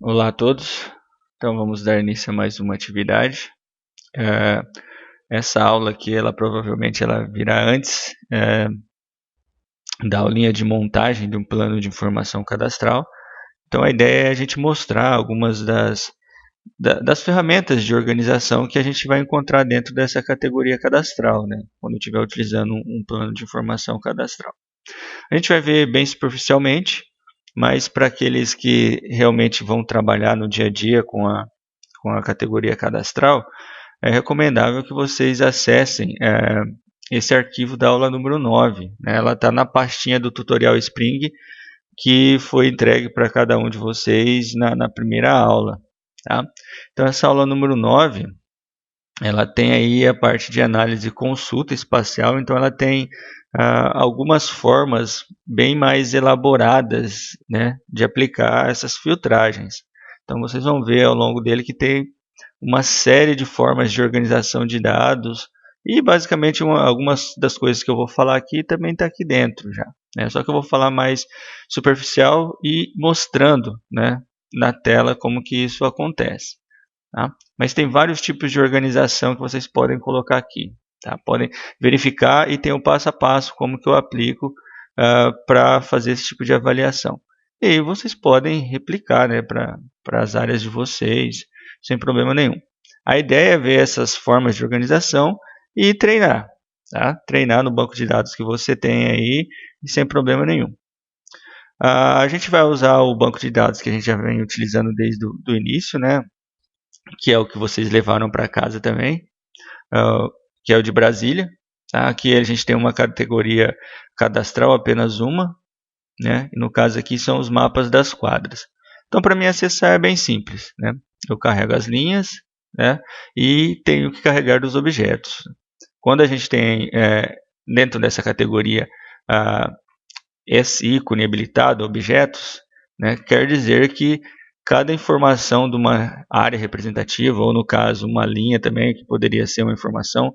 Olá a todos, então vamos dar início a mais uma atividade. Essa aula aqui, provavelmente virá antes da aulinha de montagem de um plano de informação cadastral. Então a ideia é a gente mostrar algumas das ferramentas de organização que a gente vai encontrar dentro dessa categoria cadastral, né? Quando estiver utilizando um plano de informação cadastral. A gente vai ver bem superficialmente, mas para aqueles que realmente vão trabalhar no dia a dia com a categoria cadastral, é recomendável que vocês acessem esse arquivo da aula número 9. Né? Ela está na pastinha do tutorial Spring, que foi entregue para cada um de vocês na primeira aula. Tá? Então, essa aula número 9, ela tem aí a parte de análise e consulta espacial, então ela tem algumas formas bem mais elaboradas, né, de aplicar essas filtragens. Então vocês vão ver ao longo dele que tem uma série de formas de organização de dados e basicamente algumas das coisas que eu vou falar aqui também está aqui dentro já. Né? Só que eu vou falar mais superficial e mostrando, né, na tela como que isso acontece. Tá? Mas tem vários tipos de organização que vocês podem colocar aqui. Tá? Podem verificar e tem o passo a passo como que eu aplico para fazer esse tipo de avaliação. E aí vocês podem replicar, né, para as áreas de vocês, sem problema nenhum. A ideia é ver essas formas de organização e treinar. Tá? Treinar no banco de dados que você tem aí, sem problema nenhum. A gente vai usar o banco de dados que a gente já vem utilizando desde o início, né? Que é o que vocês levaram para casa também, que é o de Brasília. Tá? Aqui a gente tem uma categoria cadastral, apenas uma, né? E no caso aqui são os mapas das quadras. Então, para mim acessar é bem simples. Né? Eu carrego as linhas, né? E tenho que carregar dos objetos. Quando a gente tem dentro dessa categoria esse ícone habilitado, objetos, né? Quer dizer que cada informação de uma área representativa, ou no caso uma linha também, que poderia ser uma informação,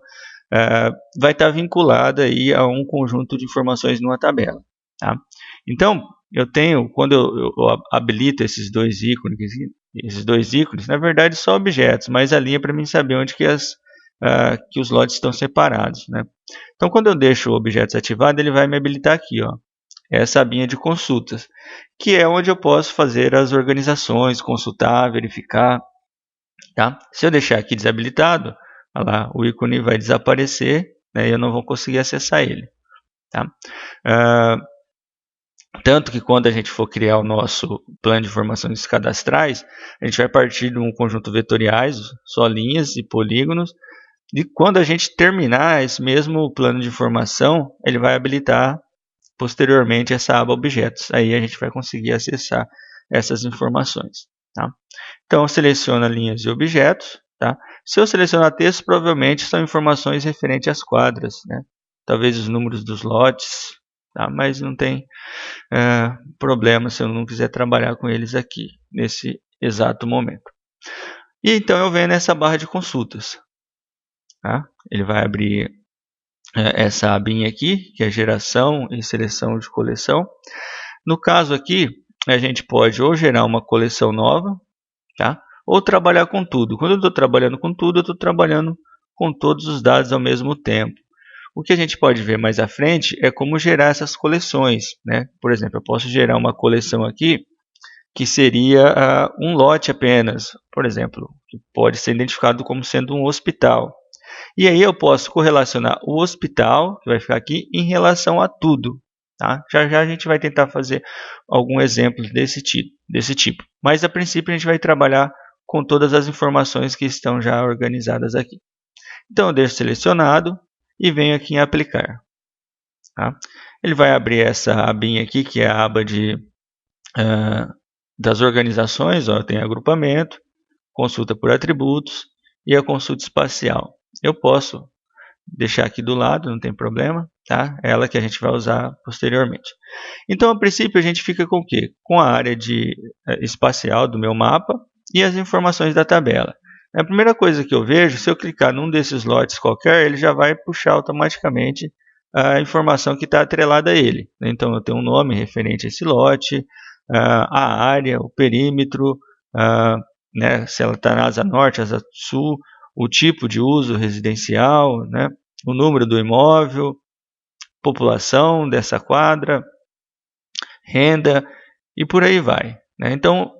vai estar vinculada aí a um conjunto de informações numa tabela. Tá? Então, quando eu habilito esses dois ícones, na verdade só objetos, mas a linha para mim saber onde que os lotes estão separados. Né? Então, quando eu deixo o objetos ativado, ele vai me habilitar aqui, ó, essa abinha de consultas, que é onde eu posso fazer as organizações, consultar, verificar. Tá? Se eu deixar aqui desabilitado, lá, o ícone vai desaparecer, né, e eu não vou conseguir acessar ele. Tá? Tanto que quando a gente for criar o nosso plano de informações cadastrais, a gente vai partir de um conjunto vetoriais, só linhas e polígonos, e quando a gente terminar esse mesmo plano de informação, ele vai habilitar posteriormente essa aba objetos. Aí a gente vai conseguir acessar essas informações. Tá? Então, seleciona linhas e objetos. Tá? Se eu selecionar texto, provavelmente são informações referentes às quadras. Né? Talvez os números dos lotes, tá? Mas não tem problema se eu não quiser trabalhar com eles aqui, nesse exato momento. E então eu venho nessa barra de consultas. Tá? Ele vai abrir essa abinha aqui, que é geração e seleção de coleção. No caso aqui, a gente pode ou gerar uma coleção nova, tá? Ou trabalhar com tudo. Quando eu estou trabalhando com tudo, eu estou trabalhando com todos os dados ao mesmo tempo. O que a gente pode ver mais à frente é como gerar essas coleções. Né? Por exemplo, eu posso gerar uma coleção aqui que seria um lote apenas, por exemplo, que pode ser identificado como sendo um hospital. E aí eu posso correlacionar o hospital, que vai ficar aqui, em relação a tudo. Tá? Já já a gente vai tentar fazer algum exemplo desse tipo. Mas a princípio a gente vai trabalhar com todas as informações que estão já organizadas aqui. Então eu deixo selecionado e venho aqui em aplicar. Tá? Ele vai abrir essa abinha aqui, que é a aba das organizações. Ó, tem agrupamento, consulta por atributos e a consulta espacial. Eu posso deixar aqui do lado, não tem problema, tá? É ela que a gente vai usar posteriormente. Então, a princípio, a gente fica com o quê? Com a área espacial do meu mapa e as informações da tabela. A primeira coisa que eu vejo, se eu clicar num desses lotes qualquer, ele já vai puxar automaticamente a informação que está atrelada a ele. Então, eu tenho um nome referente a esse lote, a área, o perímetro, né, se ela está na asa norte, asa sul, o tipo de uso residencial, né, o número do imóvel, população dessa quadra, renda e por aí vai, né? Então,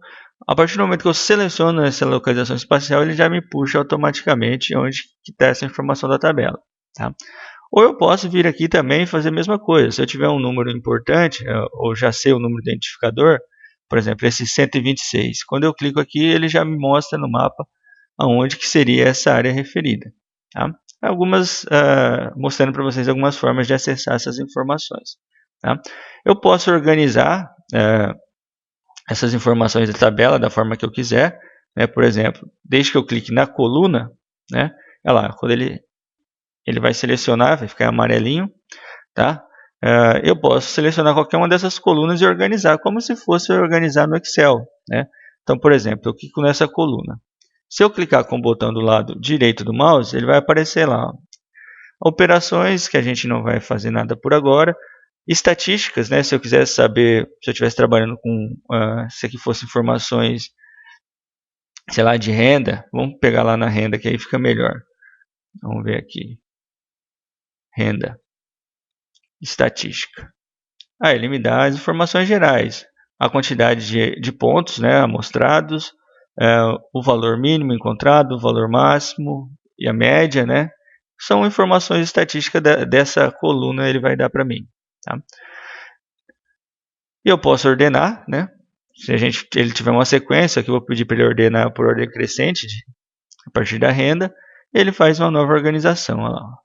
a partir do momento que eu seleciono essa localização espacial, ele já me puxa automaticamente onde está essa informação da tabela, tá? Ou eu posso vir aqui também e fazer a mesma coisa. Se eu tiver um número importante, ou já sei o número do identificador, por exemplo, esse 126, quando eu clico aqui, ele já me mostra no mapa aonde que seria essa área referida, tá? Mostrando para vocês algumas formas de acessar essas informações, tá? Eu posso organizar essas informações da tabela da forma que eu quiser, né? Por exemplo, desde que eu clique na coluna, né? Olha lá, quando ele vai selecionar, vai ficar amarelinho, tá? Eu posso selecionar qualquer uma dessas colunas e organizar como se fosse organizar no Excel, né? Então, por exemplo, eu clico nessa coluna. Se eu clicar com o botão do lado direito do mouse, ele vai aparecer lá, ó, operações, que a gente não vai fazer nada por agora. Estatísticas, né? Se eu quisesse saber, se eu estivesse trabalhando com, se aqui fosse informações, sei lá, de renda, vamos pegar lá na renda, que aí fica melhor. Vamos ver aqui. Renda. Estatística. Ele me dá as informações gerais. A quantidade de pontos, né, amostrados, o valor mínimo encontrado, o valor máximo e a média, né? São informações estatísticas dessa coluna, ele vai dar para mim, tá? E eu posso ordenar, né? Se ele tiver uma sequência, que eu vou pedir para ele ordenar por ordem crescente, a partir da renda, ele faz uma nova organização. Olha lá,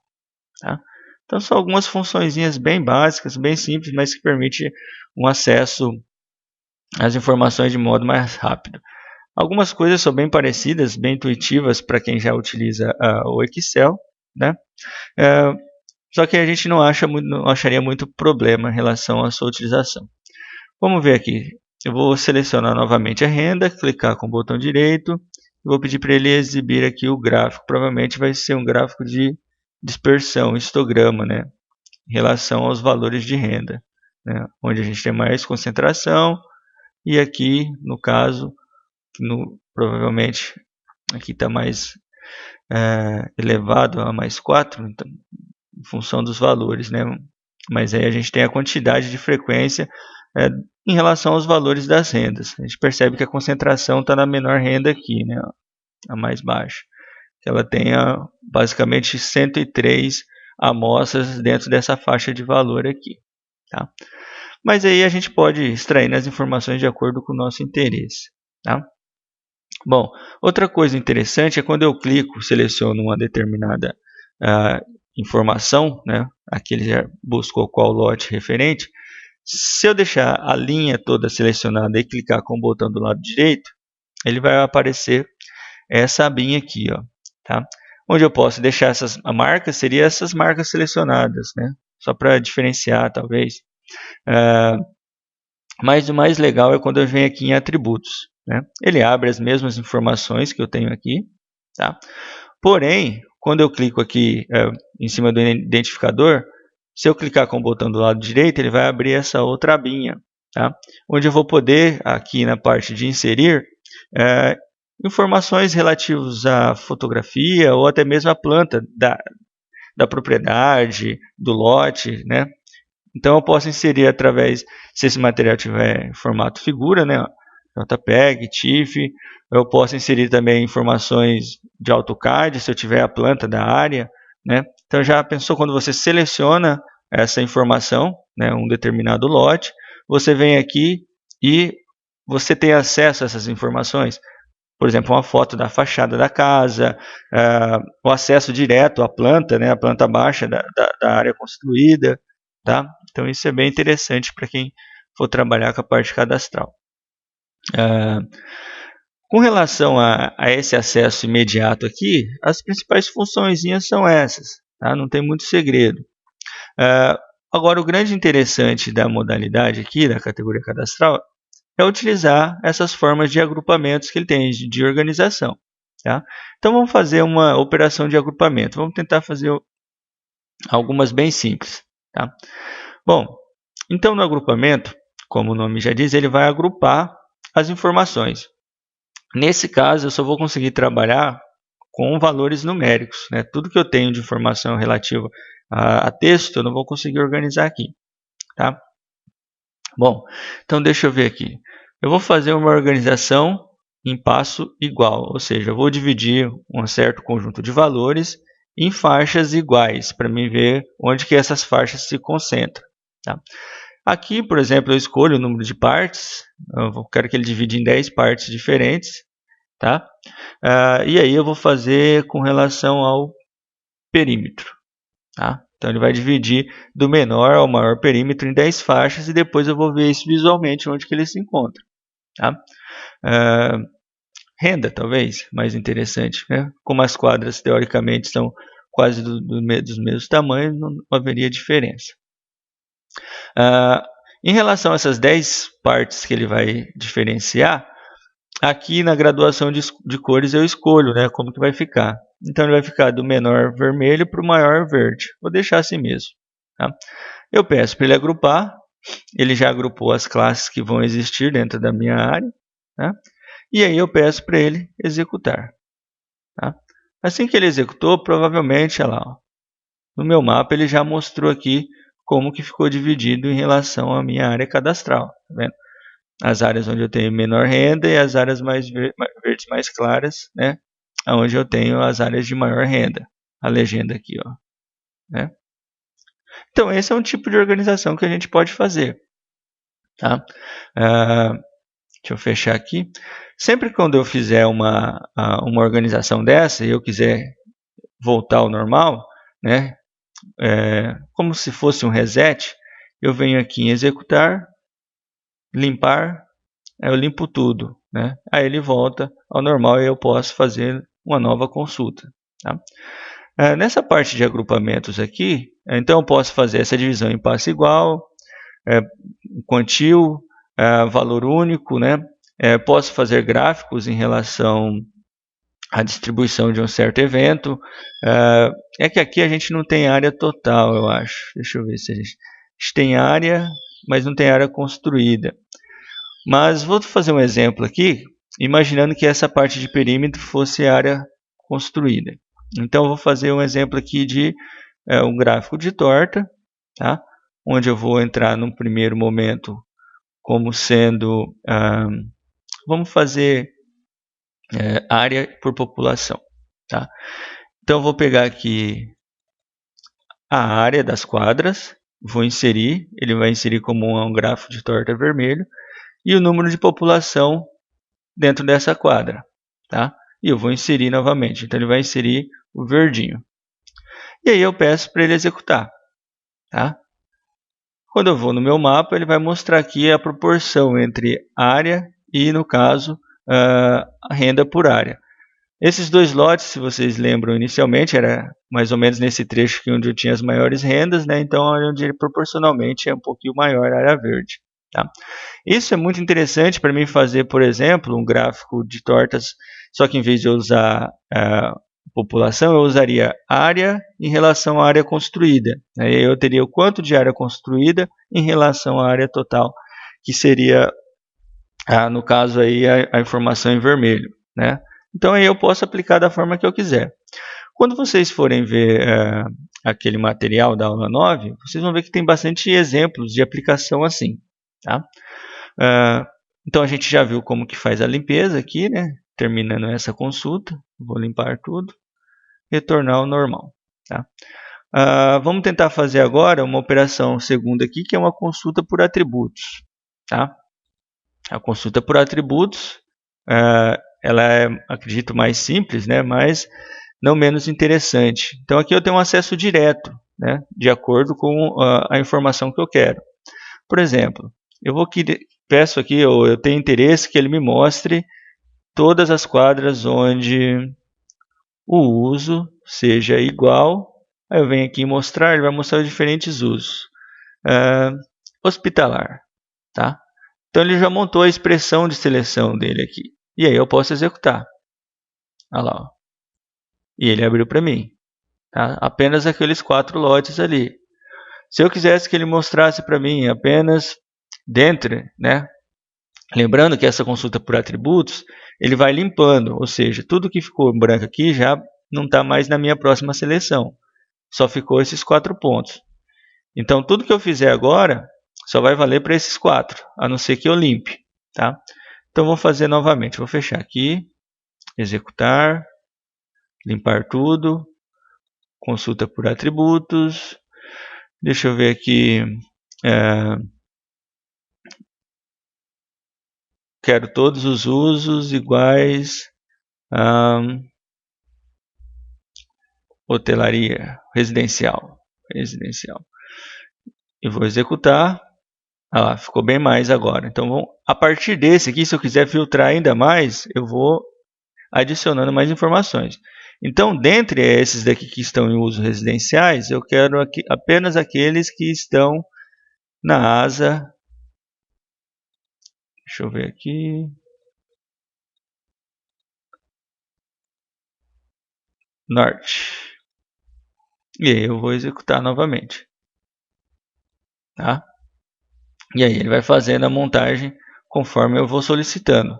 tá? Então são algumas funçõezinhas bem básicas, bem simples, mas que permite um acesso às informações de modo mais rápido. Algumas coisas são bem parecidas, bem intuitivas para quem já utiliza o Excel, né? Só que a gente não acharia muito problema em relação à sua utilização. Vamos ver aqui. Eu vou selecionar novamente a renda, clicar com o botão direito e vou pedir para ele exibir aqui o gráfico. Provavelmente vai ser um gráfico de dispersão, histograma, né, em relação aos valores de renda, né, onde a gente tem mais concentração e aqui, no caso, provavelmente aqui está mais elevado a mais 4, então, em função dos valores, né? Mas aí a gente tem a quantidade de frequência em relação aos valores das rendas. A gente percebe que a concentração está na menor renda aqui, né? A mais baixa. Ela tem basicamente 103 amostras dentro dessa faixa de valor aqui, tá? Mas aí a gente pode extrair as informações de acordo com o nosso interesse, tá? Bom, outra coisa interessante é quando eu clico, seleciono uma determinada informação, né? Aqui ele já buscou qual lote referente. Se eu deixar a linha toda selecionada e clicar com o botão do lado direito, ele vai aparecer essa abinha aqui, ó, tá? Onde eu posso deixar essas marcas, seriam essas marcas selecionadas, né? Só para diferenciar, talvez. Mas o mais legal é quando eu venho aqui em atributos, né? Ele abre as mesmas informações que eu tenho aqui, tá? Porém, quando eu clico aqui em cima do identificador, se eu clicar com o botão do lado direito, ele vai abrir essa outra abinha, tá? Onde eu vou poder, aqui na parte de inserir, informações relativas à fotografia ou até mesmo à planta da propriedade, do lote, né? Então eu posso inserir através, se esse material tiver formato figura, né? JPEG, TIFF, eu posso inserir também informações de AutoCAD, se eu tiver a planta da área, né? Então já pensou quando você seleciona essa informação, né, um determinado lote, você vem aqui e você tem acesso a essas informações. Por exemplo, uma foto da fachada da casa, o acesso direto à planta, né, a planta baixa da área construída, tá? Então isso é bem interessante para quem for trabalhar com a parte cadastral. Com relação a esse acesso imediato aqui, as principais funções são essas, tá? Não tem muito segredo. Agora, o grande interessante da modalidade aqui, da categoria cadastral, é utilizar essas formas de agrupamentos que ele tem, de organização, tá? Então, vamos fazer uma operação de agrupamento. Vamos tentar fazer algumas bem simples, tá? Bom, então no agrupamento, como o nome já diz, ele vai agrupar as informações. Nesse caso, eu só vou conseguir trabalhar com valores numéricos, né? Tudo que eu tenho de informação relativa a texto, eu não vou conseguir organizar aqui, tá? Bom, então deixa eu ver aqui. Eu vou fazer uma organização em passo igual, ou seja, eu vou dividir um certo conjunto de valores em faixas iguais, para mim ver onde que essas faixas se concentram, tá? Aqui, por exemplo, eu escolho o número de partes, eu quero que ele divida em 10 partes diferentes, tá? E aí eu vou fazer com relação ao perímetro, tá? Então ele vai dividir do menor ao maior perímetro em 10 faixas e depois eu vou ver isso visualmente onde que ele se encontra, tá? Renda, talvez, mais interessante, né? Como as quadras teoricamente são quase dos mesmos tamanhos, não haveria diferença. Em relação a essas 10 partes que ele vai diferenciar, aqui na graduação de cores eu escolho, né, como que vai ficar. Então ele vai ficar do menor vermelho para o maior verde. Vou deixar assim mesmo, tá? Eu peço para ele agrupar. Ele já agrupou as classes que vão existir dentro da minha área, tá? E aí eu peço para ele executar, tá? Assim que ele executou, provavelmente, olha lá, ó, no meu mapa ele já mostrou aqui como que ficou dividido em relação à minha área cadastral, tá vendo? As áreas onde eu tenho menor renda e as áreas mais verdes mais claras, né? Onde eu tenho as áreas de maior renda. A legenda aqui, ó, né? Então esse é um tipo de organização que a gente pode fazer, tá? Deixa eu fechar aqui. Sempre quando eu fizer uma organização dessa e eu quiser voltar ao normal, né? Como se fosse um reset, eu venho aqui em executar, limpar, eu limpo tudo, né? Aí ele volta ao normal e eu posso fazer uma nova consulta, tá? Nessa parte de agrupamentos aqui, então eu posso fazer essa divisão em passo igual, quantil, valor único, né? Posso fazer gráficos em relação à distribuição de um certo evento. É que aqui a gente não tem área total, eu acho. Deixa eu ver se a gente tem área, mas não tem área construída. Mas vou fazer um exemplo aqui, imaginando que essa parte de perímetro fosse área construída. Então, eu vou fazer um exemplo aqui de um gráfico de torta, tá? Onde eu vou entrar no primeiro momento como sendo, vamos fazer área por população, tá? Então, eu vou pegar aqui a área das quadras, vou inserir, ele vai inserir como um gráfico de torta vermelho, e o número de população dentro dessa quadra, tá? E eu vou inserir novamente, então ele vai inserir o verdinho. E aí eu peço para ele executar, tá? Quando eu vou no meu mapa, ele vai mostrar aqui a proporção entre área e, no caso, a renda por área. Esses dois lotes, se vocês lembram inicialmente, era mais ou menos nesse trecho aqui onde eu tinha as maiores rendas, né? Então onde proporcionalmente é um pouquinho maior a área verde, tá? Isso é muito interessante para mim fazer, por exemplo, um gráfico de tortas, só que em vez de eu usar população, eu usaria área em relação à área construída. Aí eu teria o quanto de área construída em relação à área total, que seria, no caso, aí, a informação em vermelho, né? Então aí eu posso aplicar da forma que eu quiser. Quando vocês forem ver aquele material da aula 9, vocês vão ver que tem bastante exemplos de aplicação assim, tá? Então a gente já viu como que faz a limpeza aqui, né? Terminando essa consulta, vou limpar tudo, retornar ao normal, tá? Vamos tentar fazer agora uma operação segunda aqui, que é uma consulta por atributos, tá? A consulta por atributos, ela é, acredito, mais simples, né? Mas não menos interessante. Então aqui eu tenho um acesso direto, né? De acordo com a informação que eu quero. Por exemplo, peço aqui, eu tenho interesse que ele me mostre todas as quadras onde o uso seja igual. Aí eu venho aqui mostrar, ele vai mostrar os diferentes usos. Hospitalar, tá? Então ele já montou a expressão de seleção dele aqui. E aí eu posso executar. Olha lá, ó. E ele abriu para mim, tá? Apenas aqueles 4 lotes ali. Se eu quisesse que ele mostrasse para mim apenas dentro, né, Lembrando que essa consulta por atributos, ele vai limpando, ou seja, tudo que ficou branco aqui já não está mais na minha próxima seleção. Só ficou esses 4 pontos. Então, tudo que eu fizer agora só vai valer para esses 4, a não ser que eu limpe. Tá? Então, vou fazer novamente. Vou fechar aqui, executar, limpar tudo, consulta por atributos. Deixa eu ver aqui. Quero todos os usos iguais a hotelaria, residencial. E vou executar. Ah, ficou bem mais agora. Então, a partir desse aqui, se eu quiser filtrar ainda mais, eu vou adicionando mais informações. Então, dentre esses daqui que estão em uso residenciais, eu quero aqui, apenas aqueles que estão na asa. Deixa eu ver aqui. Norte. E aí eu vou executar novamente. Tá? E aí ele vai fazendo a montagem conforme eu vou solicitando.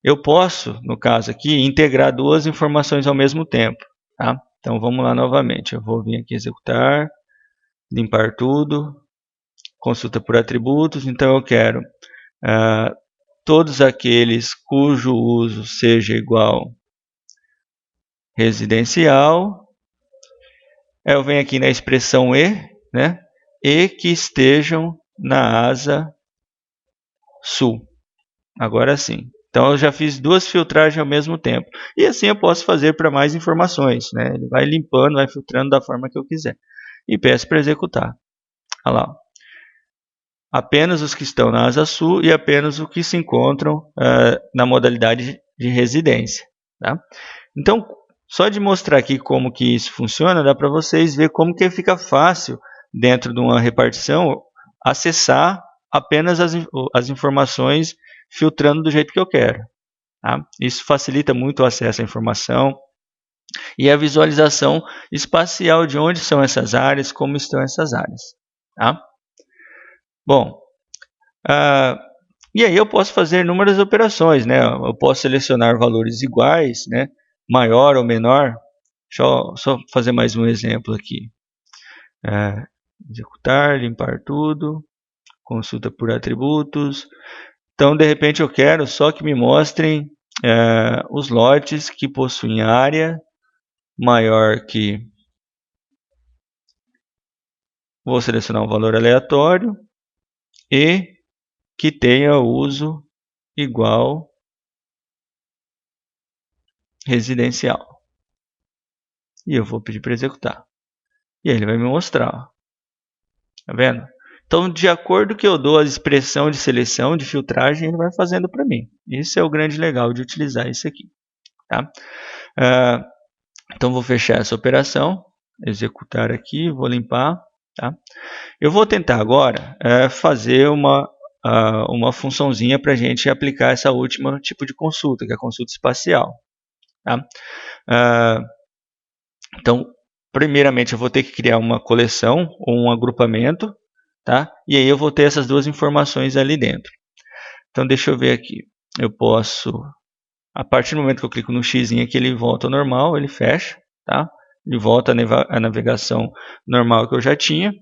Eu posso, no caso aqui, integrar 2 informações ao mesmo tempo. Tá? Então vamos lá novamente. Eu vou vir aqui executar, limpar tudo, consulta por atributos. Então eu quero todos aqueles cujo uso seja igual residencial. Eu venho aqui na expressão e, né? E que estejam na asa sul. Agora sim. Então eu já fiz 2 filtragens ao mesmo tempo. E assim eu posso fazer para mais informações. Né? Ele vai limpando, vai filtrando da forma que eu quiser. E peço para executar. Olha lá. Apenas os que estão na asa sul e apenas os que se encontram na modalidade de residência. Tá? Então, só de mostrar aqui como que isso funciona, dá para vocês ver como que fica fácil, dentro de uma repartição, acessar apenas as informações filtrando do jeito que eu quero. Tá? Isso facilita muito o acesso à informação e a visualização espacial de onde são essas áreas, como estão essas áreas. Tá? Bom, e aí eu posso fazer inúmeras operações. Né? Eu posso selecionar valores iguais, né? Maior ou menor. Deixa eu só fazer mais um exemplo aqui. Executar, limpar tudo, consulta por atributos. Então, de repente, eu quero só que me mostrem os lotes que possuem área maior que... Vou selecionar um valor aleatório e que tenha uso igual residencial. E eu vou pedir para executar. E aí ele vai me mostrar. Ó. Tá vendo? Então, de acordo que eu dou a expressão de seleção, de filtragem, ele vai fazendo para mim. Isso é o grande legal de utilizar isso aqui. Tá? Então, vou fechar essa operação, executar aqui, vou limpar. Tá? Eu vou tentar agora fazer uma funçãozinha para a gente aplicar essa última tipo de consulta, que é a consulta espacial. Tá? Então, primeiramente eu vou ter que criar uma coleção ou um agrupamento, tá? E aí eu vou ter essas 2 informações ali dentro. Então, deixa eu ver aqui. Eu posso, a partir do momento que eu clico no X aqui, ele volta ao normal, ele fecha, tá? Ele volta à navegação normal que eu já tinha,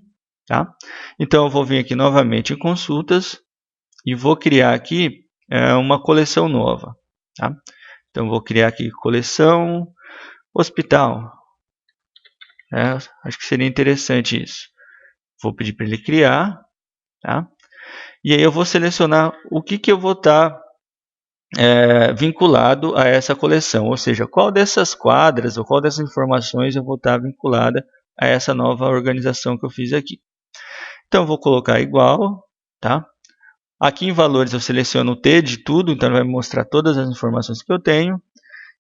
tá? Então, eu vou vir aqui novamente em consultas e vou criar aqui uma coleção nova, tá? Então, eu vou criar aqui coleção hospital. Acho que seria interessante isso. Vou pedir para ele criar, tá? E aí eu vou selecionar o que eu vou estar vinculado a essa coleção, ou seja, qual dessas quadras ou qual dessas informações eu vou estar vinculada a essa nova organização que eu fiz aqui. Então eu vou colocar igual, tá? Aqui em valores eu seleciono o T de tudo, então vai me mostrar todas as informações que eu tenho.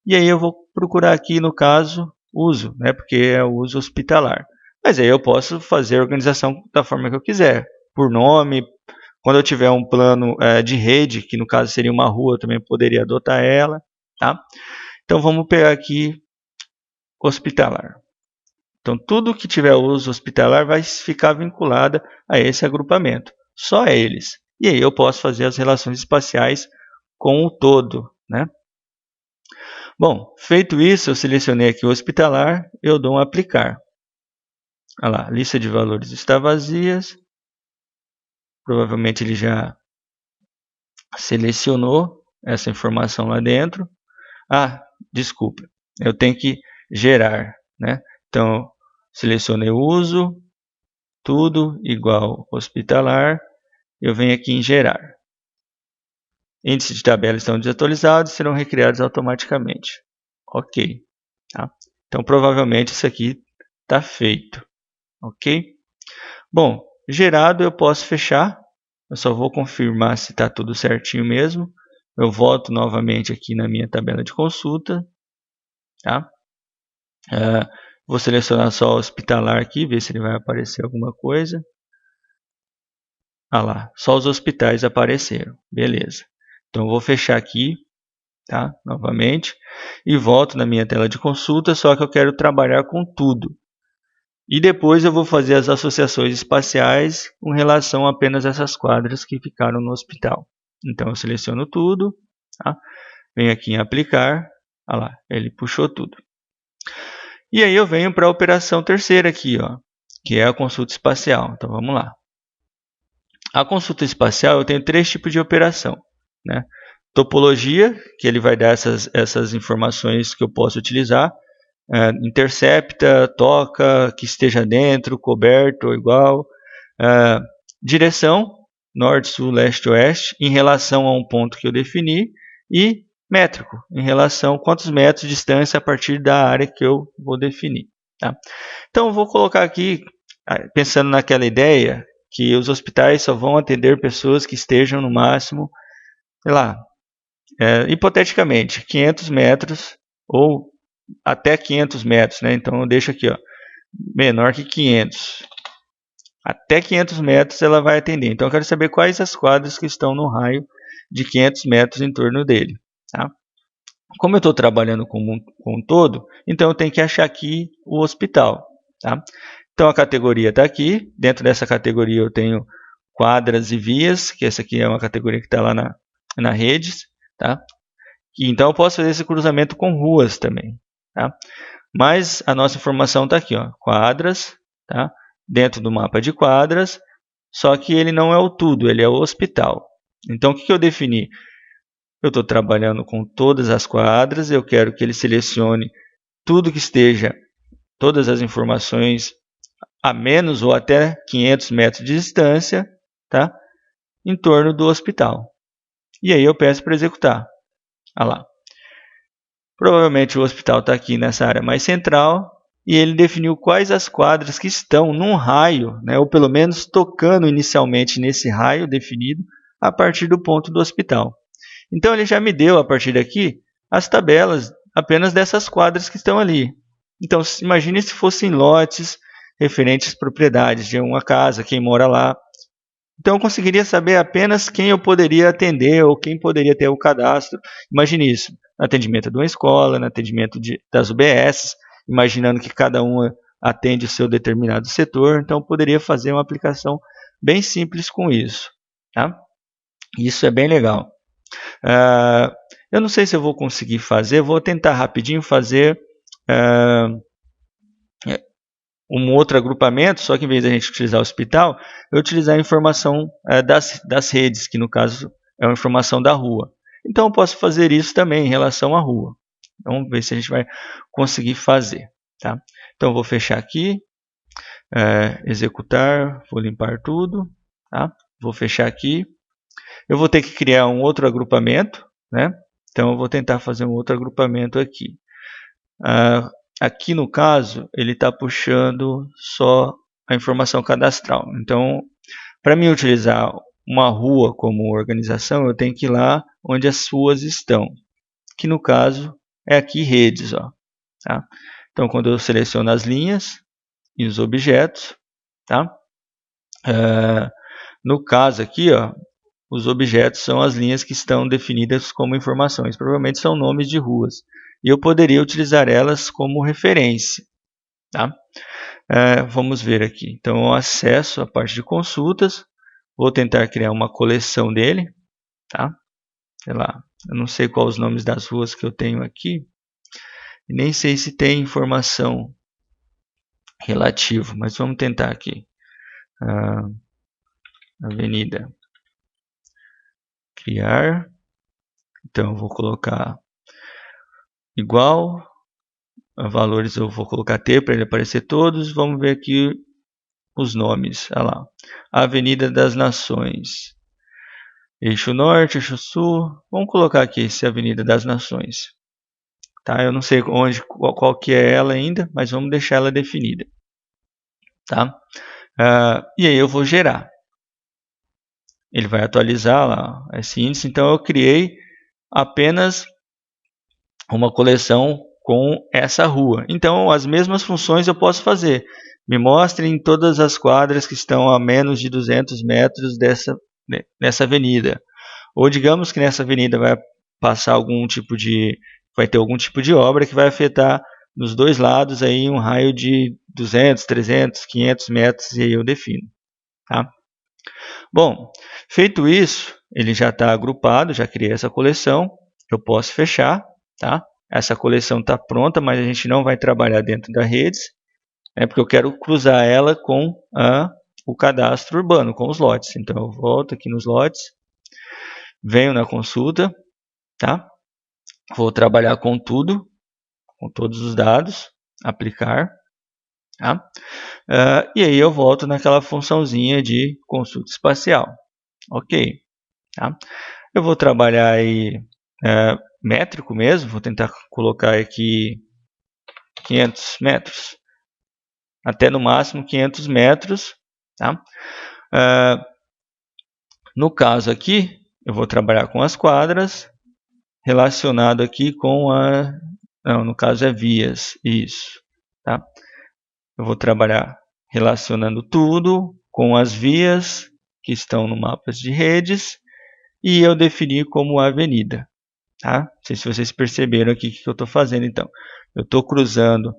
E aí eu vou procurar aqui no caso uso, né? Porque é o uso hospitalar. Mas aí eu posso fazer a organização da forma que eu quiser, por nome. Quando eu tiver um plano de rede, que no caso seria uma rua, eu também poderia adotar ela. Tá? Então vamos pegar aqui hospitalar. Então tudo que tiver uso hospitalar vai ficar vinculado a esse agrupamento. Só eles. E aí eu posso fazer as relações espaciais com o todo, né? Bom, feito isso, eu selecionei aqui o hospitalar, eu dou um aplicar. Olha lá, lista de valores está vazia. Provavelmente ele já selecionou essa informação lá dentro. Ah, desculpa, eu tenho que gerar, né? Então, selecionei o uso, tudo igual hospitalar, eu venho aqui em gerar. Índices de tabela estão desatualizados e serão recriados automaticamente. Ok. Tá? Então, provavelmente isso aqui está feito. Ok? Bom, gerado eu posso fechar. Eu só vou confirmar se está tudo certinho mesmo. Eu volto novamente aqui na minha tabela de consulta. Tá? Vou selecionar só o hospitalar aqui, ver se ele vai aparecer alguma coisa. Ah lá, só os hospitais apareceram. Beleza. Então eu vou fechar aqui, tá? Novamente. E volto na minha tela de consulta, só que eu quero trabalhar com tudo. E depois eu vou fazer as associações espaciais com relação a apenas essas quadras que ficaram no hospital. Então eu seleciono tudo, tá? Venho aqui em aplicar, olha lá, ele puxou tudo. E aí eu venho para a operação terceira aqui, ó, que é a consulta espacial. Então vamos lá. A consulta espacial eu tenho três tipos de operação, né? Topologia, que ele vai dar essas informações que eu posso utilizar. Intercepta, toca, que esteja dentro, coberto ou igual. Direção, norte, sul, leste, oeste, em relação a um ponto que eu defini. E métrico, em relação a quantos metros de distância a partir da área que eu vou definir. Tá? Então, eu vou colocar aqui, pensando naquela ideia, que os hospitais só vão atender pessoas que estejam no máximo, sei lá, hipoteticamente, 500 metros ou até 500 metros, né? Então eu deixo aqui, ó, menor que 500. Até 500 metros ela vai atender. Então eu quero saber quais as quadras que estão no raio de 500 metros em torno dele. Tá? Como eu estou trabalhando com um todo, então eu tenho que achar aqui o hospital. Tá? Então a categoria está aqui. Dentro dessa categoria eu tenho quadras e vias, que essa aqui é uma categoria que está lá na redes. Tá? E então eu posso fazer esse cruzamento com ruas também. Tá? Mas a nossa informação está aqui, ó, quadras, tá? Dentro do mapa de quadras, só que ele não é o tudo, ele é o hospital. Então o que eu defini? Eu estou trabalhando com todas as quadras, eu quero que ele selecione tudo que esteja, todas as informações a menos ou até 500 metros de distância, tá? Em torno do hospital. E aí eu peço para executar. Olha lá. Provavelmente o hospital está aqui nessa área mais central e ele definiu quais as quadras que estão num raio, né, ou pelo menos tocando inicialmente nesse raio definido a partir do ponto do hospital. Então ele já me deu a partir daqui as tabelas apenas dessas quadras que estão ali. Então imagine se fossem lotes referentes às propriedades de uma casa, quem mora lá. Então eu conseguiria saber apenas quem eu poderia atender ou quem poderia ter o cadastro. Imagine isso, no atendimento de uma escola, no atendimento das UBS, imaginando que cada uma atende o seu determinado setor. Então eu poderia fazer uma aplicação bem simples com isso. Tá? Isso é bem legal. Eu não sei se eu vou conseguir fazer, vou tentar rapidinho fazer um outro agrupamento, só que em vez de a gente utilizar o hospital, eu utilizar a informação das redes, que no caso é uma informação da rua. Então eu posso fazer isso também em relação à rua. Vamos ver se a gente vai conseguir fazer. Tá? Então eu vou fechar aqui, executar, vou limpar tudo, tá? Vou fechar aqui. Eu vou ter que criar um outro agrupamento, né? Então eu vou tentar fazer um outro agrupamento aqui. Aqui no caso, ele está puxando só a informação cadastral. Então, para mim utilizar uma rua como organização, eu tenho que ir lá onde as ruas estão, que no caso é aqui redes. Ó, tá? Então, quando eu seleciono as linhas e os objetos, tá? No caso aqui, ó, os objetos são as linhas que estão definidas como informações, provavelmente são nomes de ruas. E eu poderia utilizar elas como referência. Tá? Vamos ver aqui. Então, eu acesso a parte de consultas. Vou tentar criar uma coleção dele, tá? Sei lá, eu não sei quais os nomes das ruas que eu tenho aqui. E nem sei se tem informação relativa, mas vamos tentar aqui. Avenida. Criar. Então eu vou colocar igual. Valores eu vou colocar T para ele aparecer todos. Vamos ver aqui os nomes. Olha lá. Avenida das Nações. Eixo Norte, Eixo Sul. Vamos colocar aqui esse Avenida das Nações. Tá? Eu não sei qual que é ela ainda, mas vamos deixar ela definida. Tá? E aí eu vou gerar. Ele vai atualizar lá esse índice. Então eu criei apenas uma coleção com essa rua. Então as mesmas funções eu posso fazer. Me mostrem todas as quadras que estão a menos de 200 metros dessa avenida. Ou digamos que nessa avenida vai passar vai ter algum tipo de obra que vai afetar nos dois lados aí um raio de 200, 300, 500 metros e aí eu defino. Tá? Bom, feito isso, ele já está agrupado, já criei essa coleção, eu posso fechar, tá? Essa coleção está pronta, mas a gente não vai trabalhar dentro da redes, né, porque eu quero cruzar ela com o cadastro urbano, com os lotes. Então eu volto aqui nos lotes, venho na consulta, tá? Vou trabalhar com tudo, com todos os dados, aplicar, tá? E aí eu volto naquela funçãozinha de consulta espacial. Ok. Tá? Eu vou trabalhar aí métrico mesmo, vou tentar colocar aqui 500 metros, até no máximo 500 metros. Tá? No caso aqui, eu vou trabalhar com as quadras, relacionado aqui com não, no caso é vias, isso. Tá? Eu vou trabalhar relacionando tudo com as vias que estão no mapa de redes e eu defini como avenida. Tá? Não sei se vocês perceberam aqui o que eu estou fazendo então. Eu estou cruzando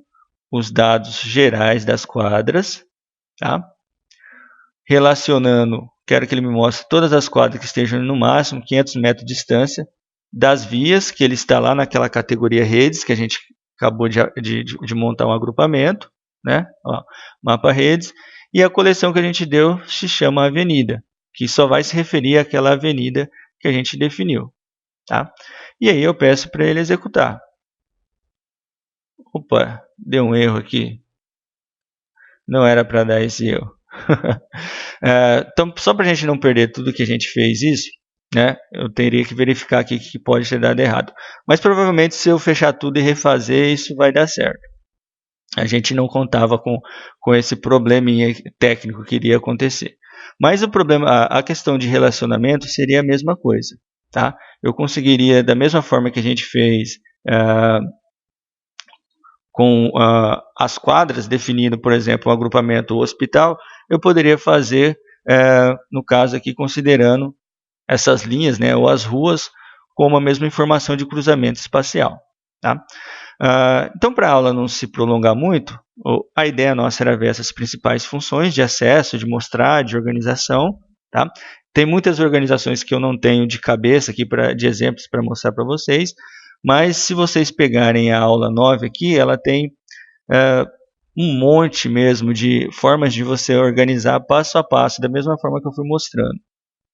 os dados gerais das quadras, tá? Relacionando, quero que ele me mostre todas as quadras que estejam no máximo 500 metros de distância das vias, que ele está lá naquela categoria redes, que a gente acabou de montar um agrupamento, né? Ó, mapa redes, e a coleção que a gente deu se chama avenida, que só vai se referir àquela avenida que a gente definiu. Tá? E aí eu peço para ele executar. Opa, deu um erro aqui. Não era para dar esse erro. Então, só para a gente não perder tudo que a gente fez isso, né, eu teria que verificar aqui que pode ter dado errado. Mas provavelmente se eu fechar tudo e refazer, isso vai dar certo. A gente não contava com esse probleminha técnico que iria acontecer. Mas o problema, a questão de relacionamento seria a mesma coisa. Tá? Eu conseguiria, da mesma forma que a gente fez com as quadras, definindo, por exemplo, um agrupamento hospital, eu poderia fazer, no caso aqui, considerando essas linhas, né, ou as ruas, como a mesma informação de cruzamento espacial. Tá? Então, para a aula não se prolongar muito, a ideia nossa era ver essas principais funções de acesso, de mostrar, de organização. Tá? Tem muitas organizações que eu não tenho de cabeça aqui de exemplos para mostrar para vocês, mas se vocês pegarem a aula 9 aqui, ela tem um monte mesmo de formas de você organizar passo a passo, da mesma forma que eu fui mostrando.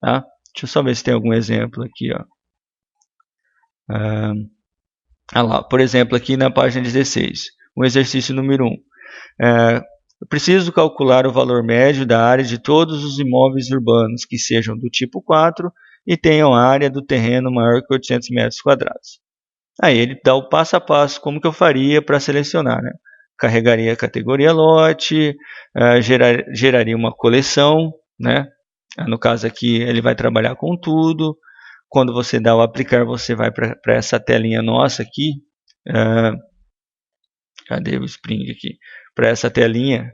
Tá? Deixa eu só ver se tem algum exemplo aqui. Ó. Lá, por exemplo, aqui na página 16, o exercício número 1. Eu preciso calcular o valor médio da área de todos os imóveis urbanos que sejam do tipo 4 e tenham área do terreno maior que 800 metros quadrados. Aí ele dá o passo a passo como que eu faria para selecionar. Né? Carregaria a categoria lote, geraria uma coleção, né? No caso aqui ele vai trabalhar com tudo. Quando você dá o aplicar, você vai para essa telinha nossa aqui. Cadê o Spring aqui? Para essa telinha.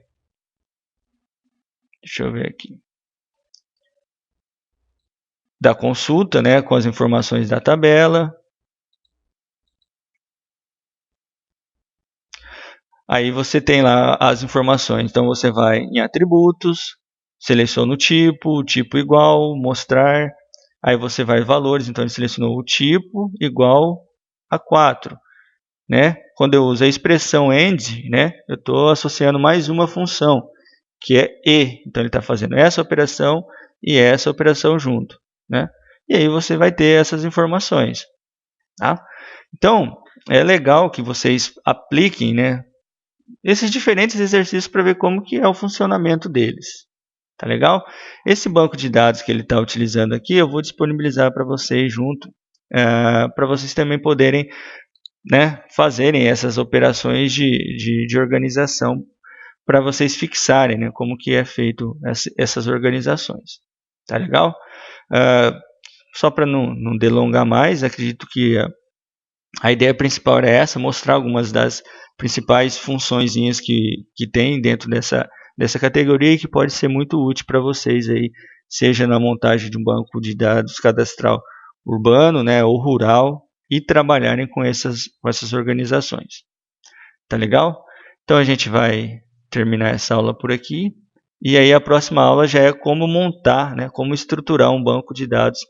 Deixa eu ver aqui. Da consulta, né? Com as informações da tabela. Aí você tem lá as informações. Então você vai em atributos, seleciono o tipo igual, mostrar, aí você vai valores, então ele selecionou o tipo igual a 4. Né? Quando eu uso a expressão AND, né, eu estou associando mais uma função, que é E. Então ele está fazendo essa operação e essa operação junto. Né? E aí você vai ter essas informações. Tá? Então, é legal que vocês apliquem, né, esses diferentes exercícios para ver como que é o funcionamento deles. Tá legal? Esse banco de dados que ele está utilizando aqui, eu vou disponibilizar para vocês junto, para vocês também poderem, né, fazerem essas operações de organização para vocês fixarem, né, como que é feito essas organizações. Tá legal? Só para não delongar mais, acredito que a ideia principal é essa, mostrar algumas das principais funçõezinhas que tem dentro dessa categoria e que pode ser muito útil para vocês aí, seja na montagem de um banco de dados cadastral urbano, né, ou rural, e trabalharem com essas organizações. Tá legal? Então a gente vai terminar essa aula por aqui. E aí a próxima aula já é como montar, né, como estruturar um banco de dados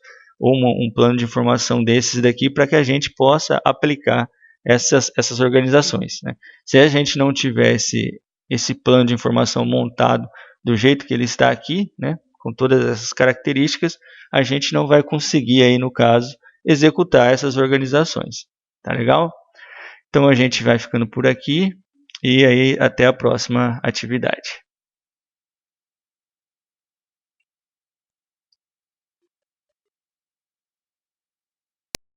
ou um plano de informação desses daqui para que a gente possa aplicar essas organizações. Né? Se a gente não tivesse esse plano de informação montado do jeito que ele está aqui, né, com todas essas características, a gente não vai conseguir, aí, no caso, executar essas organizações. Tá legal? Então a gente vai ficando por aqui e aí até a próxima atividade.